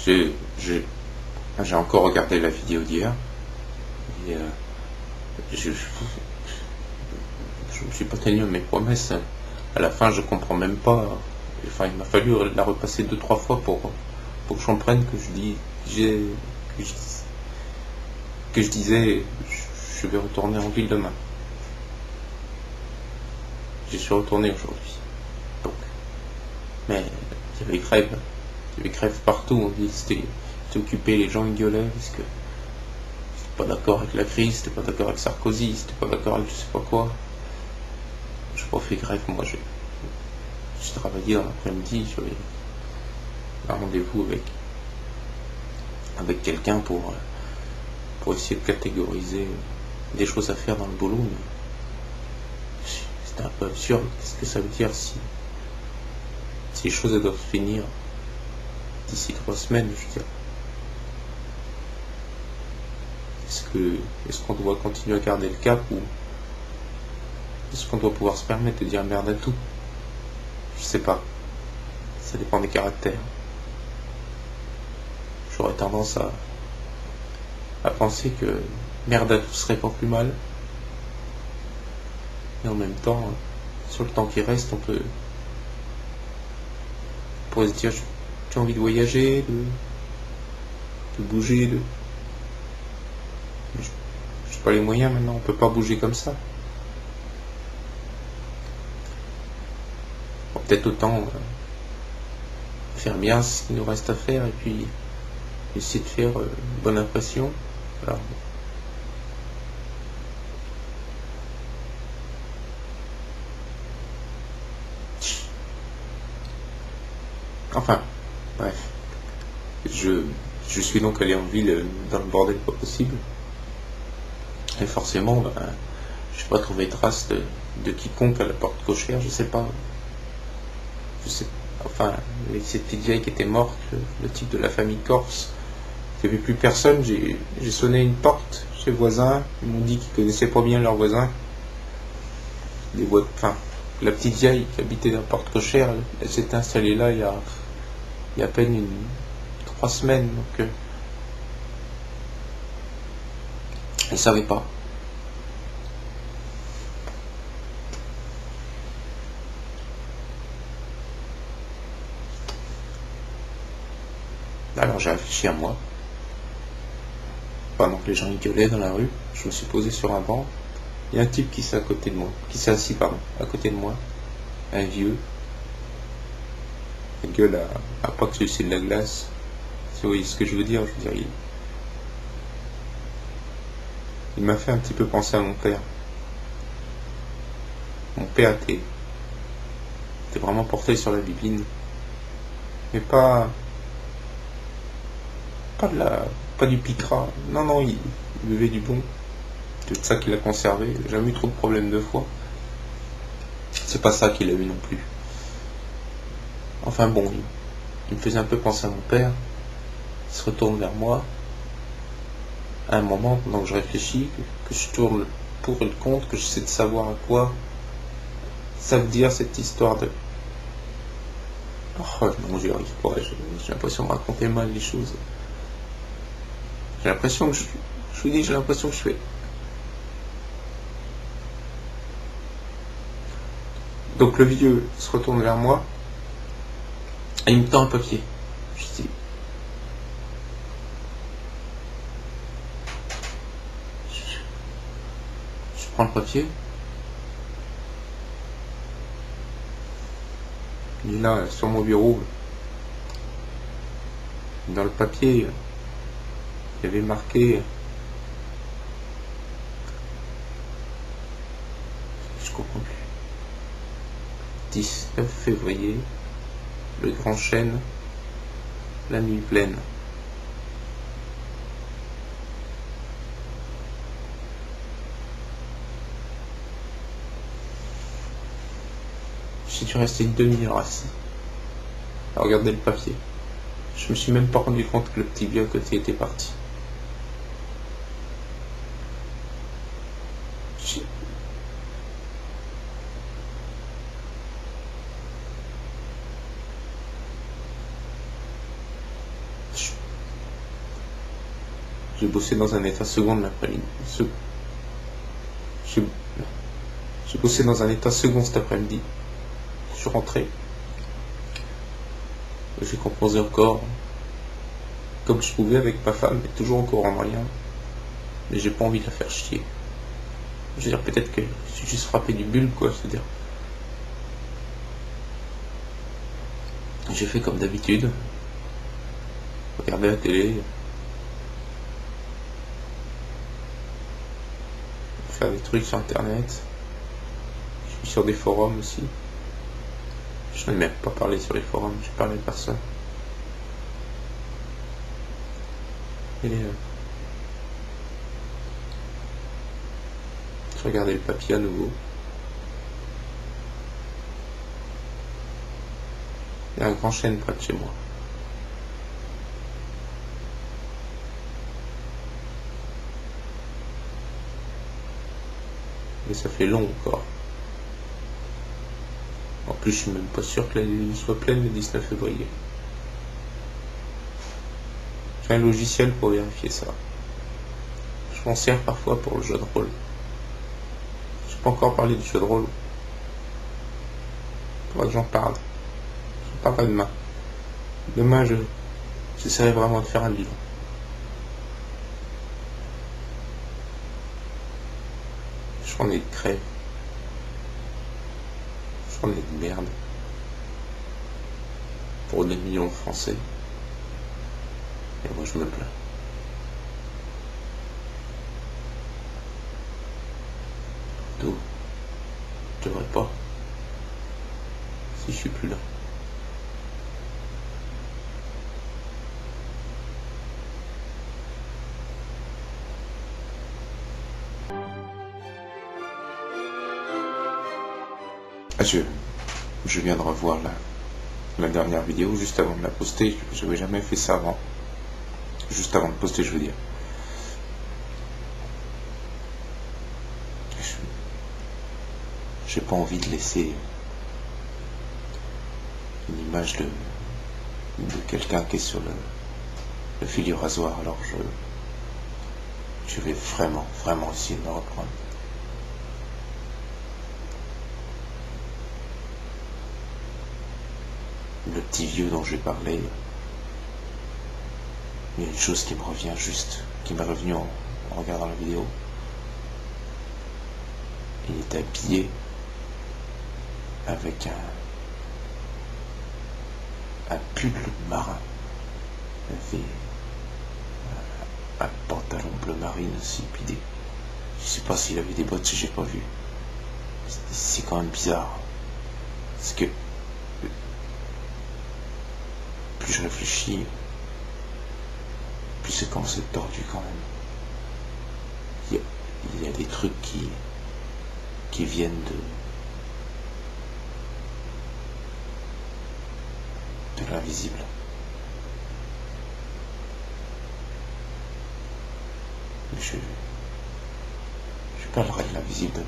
J'ai encore regardé la vidéo d'hier et je me suis pas tenu à mes promesses. À la fin, je comprends même pas. Enfin, il m'a fallu la repasser 2-3 fois pour que je comprenne que je disais je vais retourner en ville demain. J'y suis retourné aujourd'hui. Donc, mais il y avait grève. Il y avait grève partout. On dit c'était occupé, les gens ils gueulaient parce que c'était pas d'accord avec la crise, c'était pas d'accord avec Sarkozy, c'était pas d'accord avec je sais pas quoi. Je n'ai pas fait grève, moi j'ai travaillé dans l'après-midi, j'avais un rendez-vous avec quelqu'un pour essayer de catégoriser des choses à faire dans le boulot, mais c'était un peu absurde. Qu'est-ce que ça veut dire si les choses doivent finir d'ici 3 semaines, je veux dire. Est-ce qu'on doit continuer à garder le cap ou est-ce qu'on doit pouvoir se permettre de dire merde à tout? Je sais pas. Ça dépend des caractères. J'aurais tendance à penser que merde à tout serait pas plus mal. Et en même temps, sur le temps qui reste, on pourrait se dire j'ai envie de voyager, de bouger, j'ai pas les moyens maintenant, on peut pas bouger comme ça. Bon, peut-être autant faire bien ce qu'il nous reste à faire et puis essayer de faire bonne impression. Alors, enfin, bref. Je suis donc allé en ville dans le bordel pas possible. Et forcément, je n'ai pas trouvé trace de quiconque à la porte cochère, je sais pas. Enfin, avec cette petite vieille qui était morte, le type de la famille corse, il n'y avait plus personne, j'ai sonné une porte chez les voisins, ils m'ont dit qu'ils connaissaient pas bien leurs voisins. La petite vieille qui habitait dans la porte cochère, elle s'était installée là il y a à peine 3 semaines, donc elle savait pas. Alors j'ai réfléchi à moi. Pendant que les gens y gueulaient dans la rue, je me suis posé sur un banc. Il y a un type qui s'est assis à côté de moi, un vieux. Il gueule à pas que c'est de la glace. Si vous voyez ce que je veux dire, il m'a fait un petit peu penser à mon père. Mon père était vraiment porté sur la bibine, mais pas du picra. Non, il buvait du bon. C'est de ça qu'il a conservé. Il n'a jamais eu trop de problèmes de foie. C'est pas ça qu'il a eu non plus. Enfin bon, il me faisait un peu penser à mon père. Il se retourne vers moi. À un moment, pendant que je réfléchis, que je tourne pour et le contre, que j'essaie de savoir à quoi ça veut dire cette histoire de... Oh non, j'y arrive pas. J'ai l'impression de raconter mal les choses. J'ai l'impression que je vous dis, j'ai l'impression que je fais... Donc le vieux se retourne vers moi et il me tend un papier. Je dis... Je prends le papier. Il est là, sur mon bureau. Dans le papier, il y avait marqué... Je comprends plus. 19 février, le Grand Chêne, la nuit pleine. J'ai dû rester une demi-heure assis à regarder le papier. Je me suis même pas rendu compte que le petit vieux à côté était parti. J'ai bossé dans un état second de l'après-midi. J'ai bossé dans un état second cet après-midi. Je suis rentré. J'ai composé encore comme je pouvais avec ma femme, mais toujours encore en moyen. Mais j'ai pas envie de la faire chier. Je veux dire, peut-être que je suis juste frappé du bulbe, quoi. C'est-à-dire, j'ai fait comme d'habitude. Regarder la télé. Faire des trucs sur internet. Je suis sur des forums aussi. Je n'aime même pas parler sur les forums, j'ai parlé à personne. Et je regardais le papier à nouveau. Il y a un grand chêne près de chez moi. Mais ça fait long encore. En plus, je suis même pas sûr que la ligne soit pleine le 19 février. J'ai un logiciel pour vérifier ça. Je m'en sers parfois pour le jeu de rôle. Je peux pas encore parler du jeu de rôle. Faudra que j'en parle. J'en parlerai demain. Demain, j'essaierai vraiment de faire un bilan. J'en ai de crève. J'en ai de merde. Pour des millions de Français. Et moi je me plains. Tout. Je devrais pas. Si je suis plus là. Ah, je viens de revoir la dernière vidéo juste avant de la poster. Je n'avais jamais fait ça avant. Juste avant de poster, je veux dire. J'ai pas envie de laisser une image de quelqu'un qui est sur le fil du rasoir. Alors je vais vraiment essayer de me reprendre. Le petit vieux dont j'ai parlé, il y a une chose qui me revient juste, qui m'est revenue en regardant la vidéo. Il était habillé avec un pull marin. Il avait un pantalon bleu marine aussi, puis je sais pas s'il avait des bottes, si j'ai pas vu. C'est quand même bizarre. Parce que plus je réfléchis, plus c'est quand c'est tordu quand même. Il y a des trucs qui viennent de l'invisible. Je parlerai de l'invisible demain.